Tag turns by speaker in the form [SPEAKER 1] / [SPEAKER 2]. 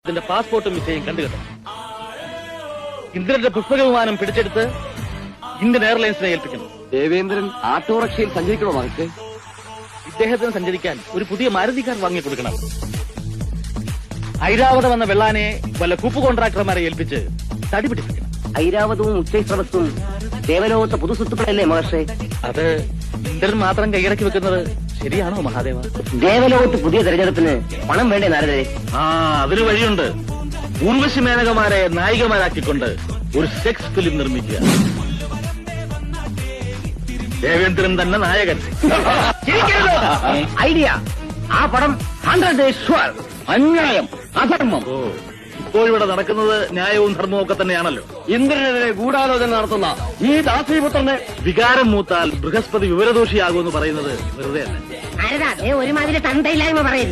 [SPEAKER 1] ഇതിന്റെ പാസ്പോർട്ടും വിസയും കണ്ടുകെട്ടും. ഇന്ദ്രന്റെ പുഷ്പകവിമാനം പിടിച്ചെടുത്ത് ഇന്ത്യൻ എയർലൈൻസിനെ ഏൽപ്പിക്കണം.
[SPEAKER 2] ദേവേന്ദ്രൻ ഓട്ടോറിക്ഷയിൽ സഞ്ചരിക്കണോ മകൾക്ക്?
[SPEAKER 1] ഇദ്ദേഹത്തിന് സഞ്ചരിക്കാൻ ഒരു പുതിയ മാരുതി കാർ വാങ്ങിക്കൊടുക്കണം. ഐരാവതം എന്ന വെള്ളാനെ വല്ല കൂപ്പ് കോൺട്രാക്ടർമാരെ ഏൽപ്പിച്ച് തടി പിടിപ്പിക്കണം.
[SPEAKER 2] ഐരാവതവും ഉച്ചൈസ്രവസ്തും ദേവലോകത്തെ പുതുസ്വത്തുക്കളല്ലേ മഹർഷേ?
[SPEAKER 1] അത് ഇന്ദ്രൻ മാത്രം കൈയടക്കി വെക്കുന്നത് ശരിയാണോ മഹാദേവ?
[SPEAKER 2] ദേവലോകത്ത് പുതിയ തെരഞ്ഞെടുപ്പിന് പണം വേണ്ടേ നാരദരെ?
[SPEAKER 1] അതിന് വഴിയുണ്ട്. ഊർവശി മേനകമാരെ നായികമാരാക്കിക്കൊണ്ട് ഒരു സെക്സ് ഫിലിം നിർമ്മിക്കുക. ദേവേന്ദ്രൻ തന്നെ നായകൻ.
[SPEAKER 2] ഐഡിയ. ആ പടം 100 days sure. അന്യായം, അധർമ്മം.
[SPEAKER 1] ഇപ്പോഴിവിടെ നടക്കുന്നത് ന്യായവും ധർമ്മവും ഒക്കെ തന്നെയാണല്ലോ.
[SPEAKER 2] ഇന്ദ്രനെതിരെ ഗൂഢാലോചന നടത്തുന്ന ഈ ദാസീപുത്രനെ
[SPEAKER 1] വികാരം മൂത്താൽ ബൃഹസ്പതി വിവരദോഷിയാകുമെന്ന് പറയുന്നത് വെറുതെ അല്ല.
[SPEAKER 2] ഒരുമാതിരി തന്തയില്ലായ്മ പറയും.